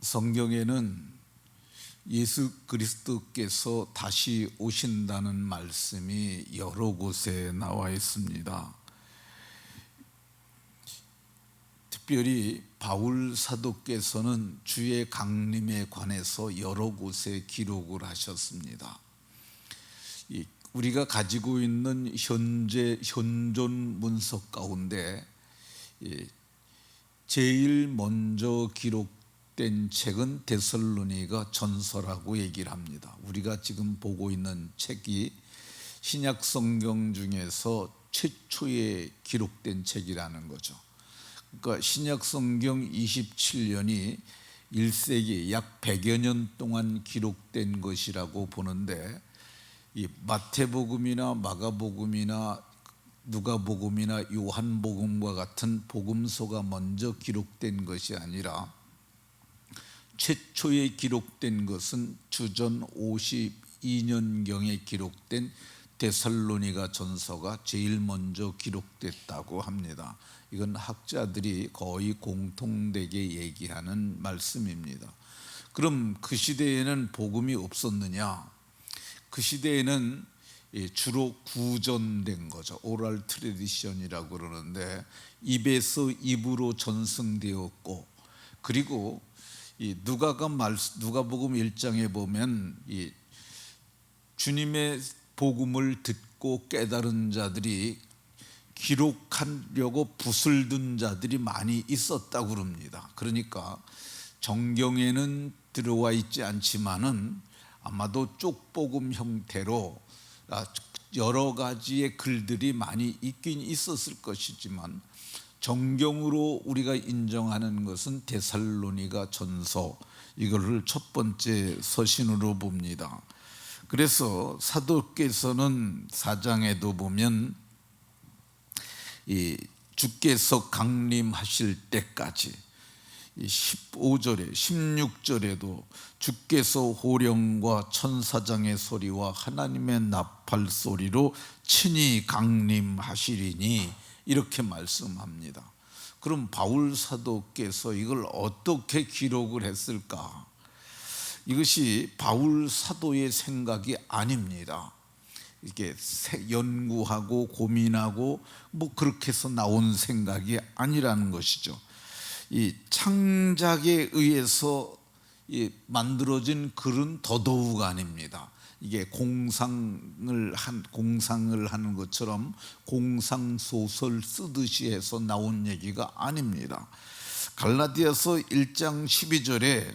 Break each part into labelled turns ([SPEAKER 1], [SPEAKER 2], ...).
[SPEAKER 1] 성경에는 예수 그리스도께서 다시 오신다는 말씀이 여러 곳에 나와 있습니다. 특별히 바울 사도께서는 주의 강림에 관해서 여러 곳에 기록을 하셨습니다. 우리가 가지고 있는 현존 문서 가운데 제일 먼저 기록된 책은 데살로니가 전서라고 얘기를 합니다. 우리가 지금 보고 있는 책이 신약 성경 중에서 최초에 기록된 책이라는 거죠. 그러니까 신약 성경 27년이 1세기 약 100여 년 동안 기록된 것이라고 보는데, 이 마태복음이나 마가복음이나 누가복음이나 요한복음과 같은 복음서가 먼저 기록된 것이 아니라 최초에 기록된 것은 주전 52년경에 기록된 데살로니가 전서가 제일 먼저 기록됐다고 합니다. 이건 학자들이 거의 공통되게 얘기하는 말씀입니다. 그럼 그 시대에는 복음이 없었느냐? 그 시대에는 주로 구전된 거죠. 오랄 트래디션이라고 그러는데, 입에서 입으로 전승되었고, 그리고 이 누가복음 1장에 보면 이 주님의 복음을 듣고 깨달은 자들이 기록하려고 붓을 든 자들이 많이 있었다고 그럽니다. 그러니까 정경에는 들어와 있지 않지만은 아마도 쪽복음 형태로 여러 가지의 글들이 많이 있긴 있었을 것이지만, 정경으로 우리가 인정하는 것은 데살로니가 전서, 이거를 첫 번째 서신으로 봅니다. 그래서 사도께서는 4장에도 보면 이 주께서 강림하실 때까지, 15절에 16절에도 주께서 호령과 천사장의 소리와 하나님의 나팔 소리로 친히 강림하시리니, 이렇게 말씀합니다. 그럼 바울 사도께서 이걸 어떻게 기록을 했을까? 이것이 바울 사도의 생각이 아닙니다. 이렇게 연구하고 고민하고 그렇게 해서 나온 생각이 아니라는 것이죠. 이 창작에 의해서 만들어진 글은 더더욱 아닙니다. 이게 공상을 하는 것처럼 공상소설 쓰듯이 해서 나온 얘기가 아닙니다. 갈라디아서 1장 12절에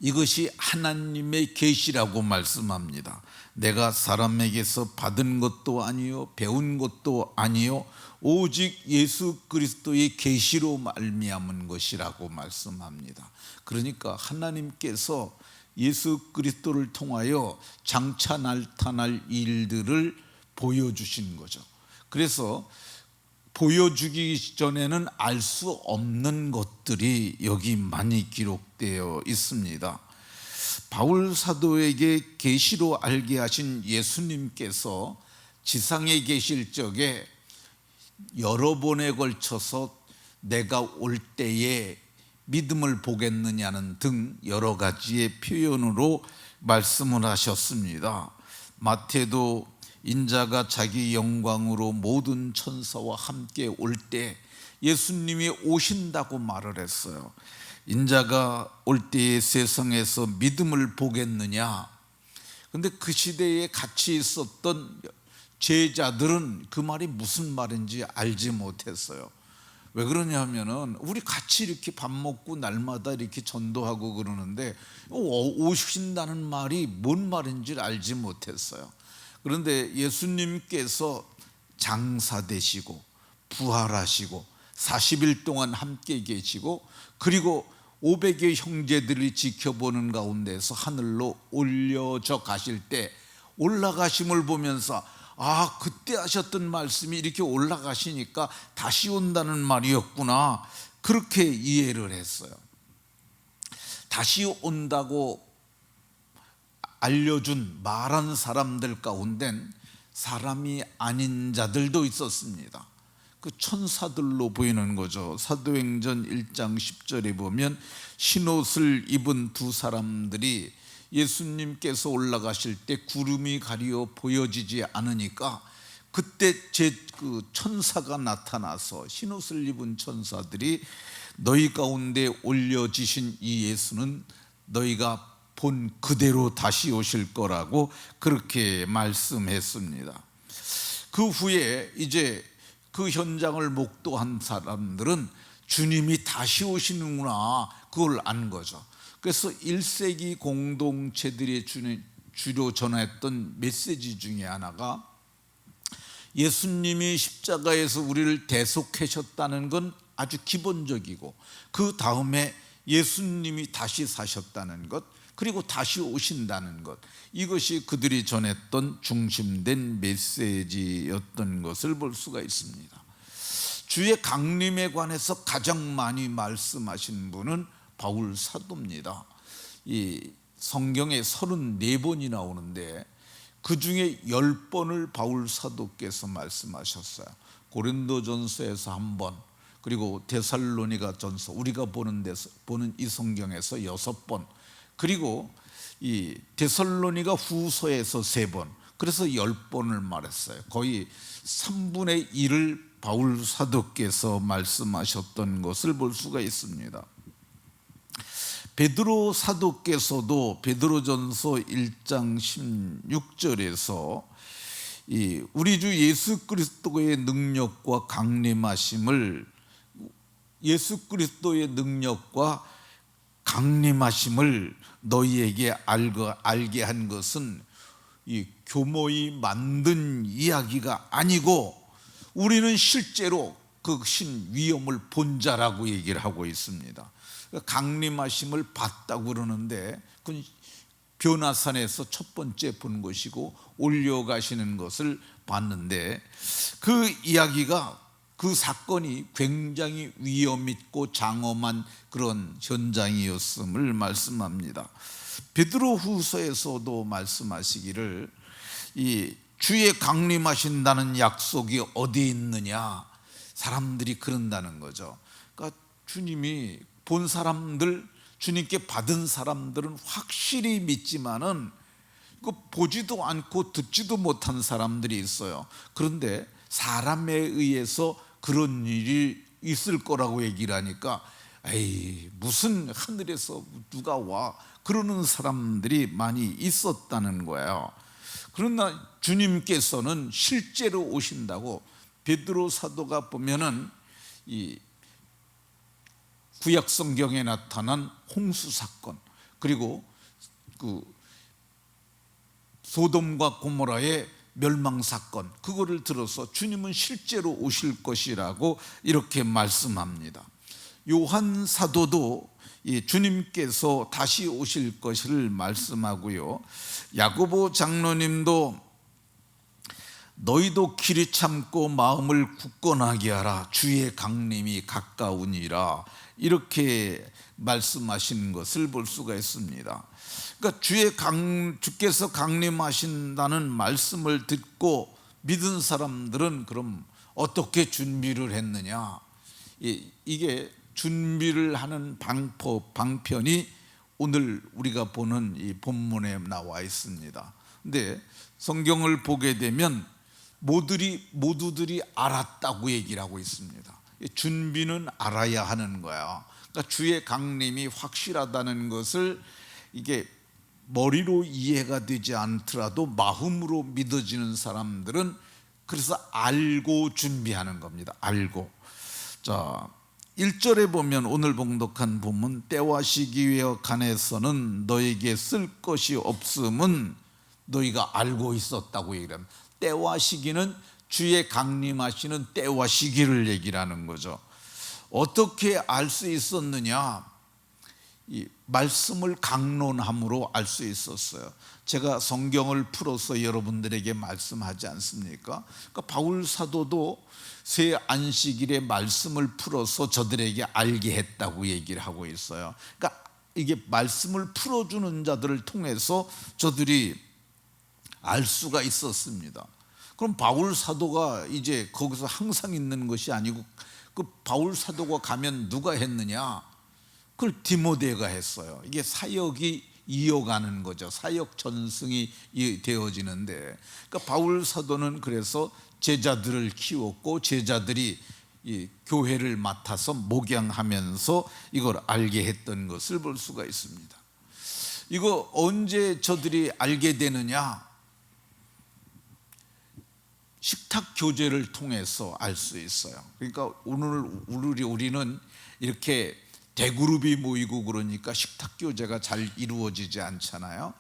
[SPEAKER 1] 이것이 하나님의 계시라고 말씀합니다. 내가 사람에게서 받은 것도 아니요 배운 것도 아니요 오직 예수 그리스도의 계시로 말미암은 것이라고 말씀합니다. 그러니까 하나님께서 예수 그리스도를 통하여 장차 나타날 일들을 보여주신 거죠. 그래서 보여주기 전에는 알 수 없는 것들이 여기 많이 기록되어 있습니다. 바울 사도에게 계시로 알게 하신 예수님께서 지상에 계실 적에 여러 번에 걸쳐서 내가 올 때에 믿음을 보겠느냐는 등 여러 가지의 표현으로 말씀을 하셨습니다. 마태도 인자가 자기 영광으로 모든 천사와 함께 올 때 예수님이 오신다고 말을 했어요. 인자가 올 때에 세상에서 믿음을 보겠느냐? 근데 그 시대에 같이 있었던 제자들은 그 말이 무슨 말인지 알지 못했어요. 왜 그러냐면은 우리 같이 이렇게 밥 먹고 날마다 이렇게 전도하고 그러는데 오신다는 말이 뭔 말인지 알지 못했어요. 그런데 예수님께서 장사되시고 부활하시고 40일 동안 함께 계시고, 그리고 500의 형제들이 지켜보는 가운데서 하늘로 올려져 가실 때 올라가심을 보면서 그때 하셨던 말씀이 이렇게 올라가시니까 다시 온다는 말이었구나, 그렇게 이해를 했어요. 다시 온다고 알려준 말한 사람들 가운데는 사람이 아닌 자들도 있었습니다. 그 천사들로 보이는 거죠. 사도행전 1장 10절에 보면 흰옷을 입은 두 사람들이 예수님께서 올라가실 때 구름이 가리어 보여지지 않으니까 그때 그 천사가 나타나서 흰옷을 입은 천사들이 너희 가운데 올려지신 이 예수는 너희가 본 그대로 다시 오실 거라고 그렇게 말씀했습니다. 그 후에 이제 그 현장을 목도한 사람들은 주님이 다시 오시는구나, 그걸 안 거죠. 그래서 1세기 공동체들이 주로 전했던 메시지 중에 하나가 예수님이 십자가에서 우리를 대속하셨다는 건 아주 기본적이고, 그 다음에 예수님이 다시 사셨다는 것, 그리고 다시 오신다는 것, 이것이 그들이 전했던 중심된 메시지였던 것을 볼 수가 있습니다. 주의 강림에 관해서 가장 많이 말씀하신 분은 바울 사도입니다. 이 성경에 34번이 나오는데 그 중에 10번을 바울 사도께서 말씀하셨어요. 고린도전서에서 1번, 그리고 데살로니가전서, 우리가 보는 이 성경에서 6번, 그리고 이 데살로니가 후서에서 3번, 그래서 10번을 말했어요. 거의 3분의 1을 바울 사도께서 말씀하셨던 것을 볼 수가 있습니다. 베드로 사도께서도 베드로전서 1장 16절에서 우리 주 예수 그리스도의 능력과 강림하심을, 예수 그리스도의 능력과 강림하심을 너희에게 알게 한 것은 이 교모이 만든 이야기가 아니고 우리는 실제로 그 신 위엄을 본 자라고 얘기를 하고 있습니다. 강림하심을 봤다고 그러는데 그건 변화산에서 첫 번째 본 것이고 올려가시는 것을 봤는데, 그 이야기가, 그 사건이 굉장히 위험 있고 장엄한 그런 현장이었음을 말씀합니다. 베드로 후서에서도 말씀하시기를 이 주의 강림하신다는 약속이 어디 있느냐, 사람들이 그런다는 거죠. 그러니까 주님이 본 사람들, 주님께 받은 사람들은 확실히 믿지만은 보지도 않고 듣지도 못한 사람들이 있어요. 그런데 사람에 의해서 그런 일이 있을 거라고 얘기를 하니까 에이, 무슨 하늘에서 누가 와, 그러는 사람들이 많이 있었다는 거예요. 그러나 주님께서는 실제로 오신다고 베드로 사도가 보면은 이 구약 성경에 나타난 홍수 사건, 그리고 그 소돔과 고모라의 멸망 사건, 그거를 들어서 주님은 실제로 오실 것이라고 이렇게 말씀합니다. 요한 사도도 주님께서 다시 오실 것을 말씀하고요. 야고보 장로님도 너희도 길이 참고 마음을 굳건하게 하라, 주의 강림이 가까우니라, 이렇게 말씀하신 것을 볼 수가 있습니다. 그러니까 주께서 강림하신다는 말씀을 듣고 믿은 사람들은 그럼 어떻게 준비를 했느냐, 이게 준비를 하는 방편이 오늘 우리가 보는 이 본문에 나와 있습니다. 근데 성경을 보게 되면 모두들이 알았다고 얘기를 하고 있습니다. 준비는 알아야 하는 거야. 그러니까 주의 강림이 확실하다는 것을 이게 머리로 이해가 되지 않더라도 마음으로 믿어지는 사람들은 그래서 알고 준비하는 겁니다. 알고. 자, 1절에 보면 오늘 봉독한 본문, 때와 시기에 관해서는 너에게 쓸 것이 없음은 너희가 알고 있었다고 얘기합니다. 때와 시기는 주의 강림하시는 때와 시기를 얘기를 하는 거죠. 어떻게 알 수 있었느냐? 이 말씀을 강론함으로 알 수 있었어요. 제가 성경을 풀어서 여러분들에게 말씀하지 않습니까? 그러니까 바울 사도도 새 안식일에 말씀을 풀어서 저들에게 알게 했다고 얘기를 하고 있어요. 그러니까 이게 말씀을 풀어주는 자들을 통해서 저들이 알 수가 있었습니다. 그럼 바울 사도가 이제 거기서 항상 있는 것이 아니고 그 바울 사도가 가면 누가 했느냐? 그걸 디모데가 했어요. 이게 사역이 이어가는 거죠. 사역 전승이 되어지는데, 그러니까 바울 사도는 그래서 제자들을 키웠고 제자들이 이 교회를 맡아서 목양하면서 이걸 알게 했던 것을 볼 수가 있습니다. 이거 언제 저들이 알게 되느냐? 식탁 교제를 통해서 알 수 있어요. 그러니까 오늘 우리는 이렇게 대그룹이 모이고 그러니까 식탁 교제가 잘 이루어지지 않잖아요.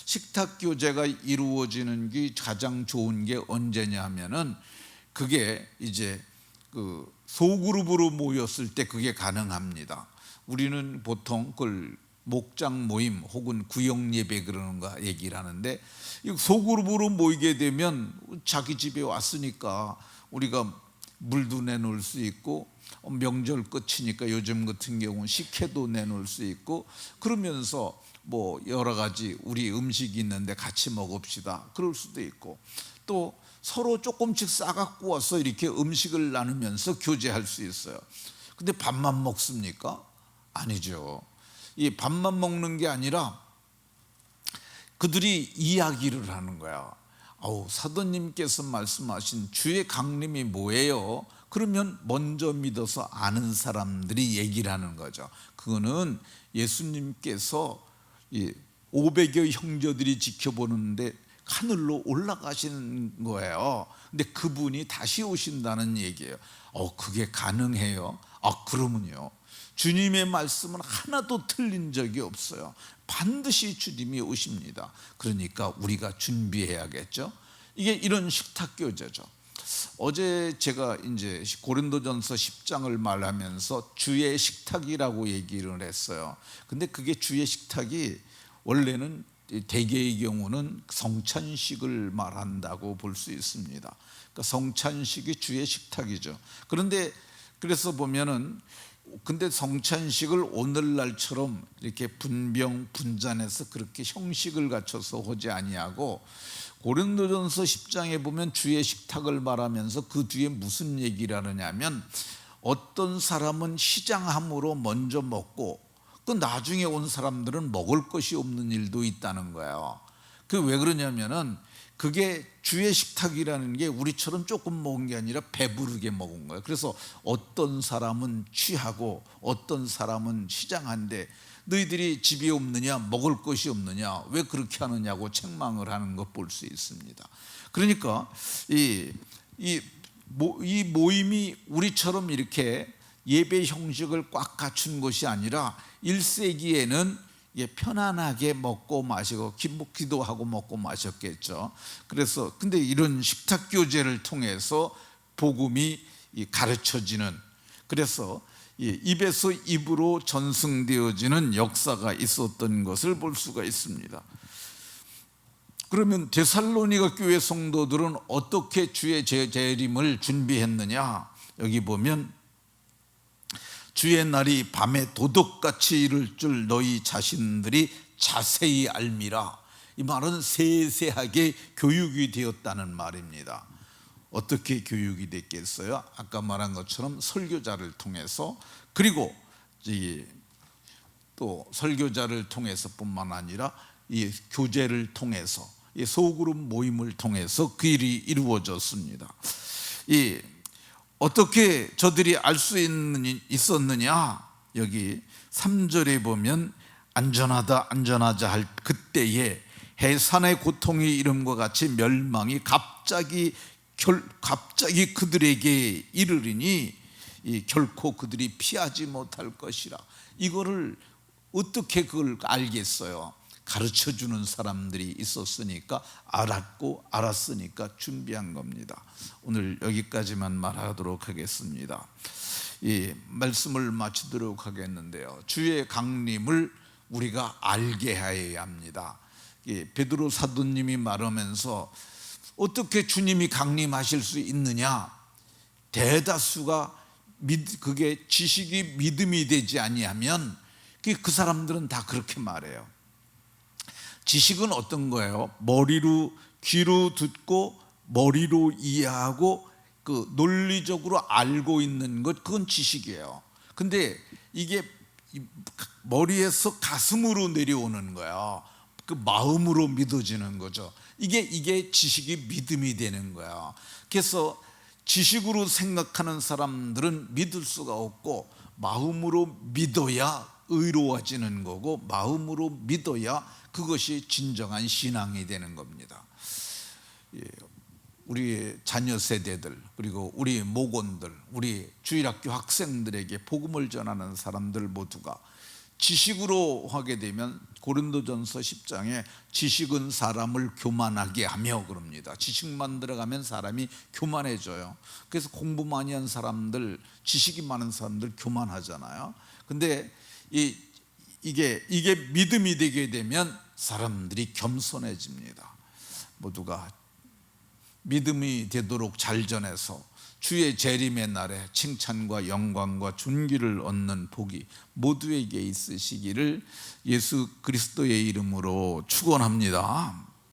[SPEAKER 1] 식탁 교제가 이루어지는 게 가장 좋은 게 언제냐 하면은 그게 이제 그 소그룹으로 모였을 때 그게 가능합니다. 우리는 보통 그걸 목장 모임 혹은 구역 예배 그러는 거 얘기를 하는데, 소그룹으로 모이게 되면 자기 집에 왔으니까 우리가 물도 내놓을 수 있고, 명절 끝이니까 요즘 같은 경우는 식혜도 내놓을 수 있고, 그러면서 뭐 여러 가지 우리 음식이 있는데 같이 먹읍시다 그럴 수도 있고, 또 서로 조금씩 싸갖고 와서 이렇게 음식을 나누면서 교제할 수 있어요. 근데 밥만 먹습니까? 아니죠. 이 밥만 먹는 게 아니라 그들이 이야기를 하는 거야. 사도님께서 말씀하신 주의 강림이 뭐예요? 그러면 먼저 믿어서 아는 사람들이 얘기를 하는 거죠. 그거는 예수님께서 500여 형제들이 지켜보는데 하늘로 올라가시는 거예요. 근데 그분이 다시 오신다는 얘기예요. 그게 가능해요? 그러면요, 주님의 말씀은 하나도 틀린 적이 없어요. 반드시 주님이 오십니다. 그러니까 우리가 준비해야겠죠. 이게 이런 식탁 교제죠. 어제 제가 이제 고린도전서 10장을 말하면서 주의 식탁이라고 얘기를 했어요. 근데 그게 주의 식탁이 원래는 대개의 경우는 성찬식을 말한다고 볼 수 있습니다. 그러니까 성찬식이 주의 식탁이죠. 그런데 그래서 보면은 근데 성찬식을 오늘날처럼 이렇게 분병 분잔해서 그렇게 형식을 갖춰서 하지 아니하고, 고린도전서 10장에 보면 주의 식탁을 말하면서 그 뒤에 무슨 얘기를 하느냐면, 어떤 사람은 시장함으로 먼저 먹고 그 나중에 온 사람들은 먹을 것이 없는 일도 있다는 거예요. 그 왜 그러냐면은 그게 주의 식탁이라는 게 우리처럼 조금 먹은 게 아니라 배부르게 먹은 거예요. 그래서 어떤 사람은 취하고 어떤 사람은 시장한데 너희들이 집이 없느냐, 먹을 것이 없느냐, 왜 그렇게 하느냐고 책망을 하는 것 볼 수 있습니다. 그러니까 이 모임이 우리처럼 이렇게 예배 형식을 꽉 갖춘 것이 아니라 1세기에는 편안하게 먹고 마시고 기도하고 먹고 마셨겠죠. 그래서 근데 이런 식탁 교제를 통해서 복음이 가르쳐지는, 그래서 입에서 입으로 전승되어지는 역사가 있었던 것을 볼 수가 있습니다. 그러면 데살로니가 교회 성도들은 어떻게 주의 재림을 준비했느냐? 여기 보면 주의 날이 밤에 도둑같이 이를 줄 너희 자신들이 자세히 알미라. 이 말은 세세하게 교육이 되었다는 말입니다. 어떻게 교육이 됐겠어요? 아까 말한 것처럼 설교자를 통해서, 그리고 또 설교자를 통해서뿐만 아니라 이 교제를 통해서, 이 소그룹 모임을 통해서 그 일이 이루어졌습니다. 어떻게 저들이 알 수 있었느냐? 여기 3절에 보면 안전하다 안전하자 할 그때에 해산의 고통이 이름과 같이 멸망이 갑자기 그들에게 이르리니 결코 그들이 피하지 못할 것이라. 이거를 어떻게 그걸 알겠어요? 가르쳐주는 사람들이 있었으니까, 알았으니까 준비한 겁니다. 오늘 여기까지만 말하도록 하겠습니다. 이 말씀을 마치도록 하겠는데요, 주의 강림을 우리가 알게 하여야 합니다. 베드로 사도님이 말하면서 어떻게 주님이 강림하실 수 있느냐? 대다수가 그게 지식이 믿음이 되지 아니하면 그 사람들은 다 그렇게 말해요. 지식은 어떤 거예요? 머리로 귀로 듣고 머리로 이해하고 그 논리적으로 알고 있는 것, 그건 지식이에요. 근데 이게 머리에서 가슴으로 내려오는 거야. 그 마음으로 믿어지는 거죠. 이게 지식이 믿음이 되는 거야. 그래서 지식으로 생각하는 사람들은 믿을 수가 없고, 마음으로 믿어야 의로워지는 거고, 마음으로 믿어야 그것이 진정한 신앙이 되는 겁니다. 우리 자녀 세대들, 그리고 우리 목원들, 우리 주일학교 학생들에게 복음을 전하는 사람들 모두가 지식으로 하게 되면, 고린도전서 10장에 지식은 사람을 교만하게 하며 그럽니다. 지식만 들어가면 사람이 교만해져요. 그래서 공부 많이 한 사람들, 지식이 많은 사람들 교만하잖아요. 근데 이게 믿음이 되게 되면 사람들이 겸손해집니다. 모두가 믿음이 되도록 잘 전해서 주의 재림의 날에 칭찬과 영광과 존귀를 얻는 복이 모두에게 있으시기를 예수 그리스도의 이름으로 축원합니다.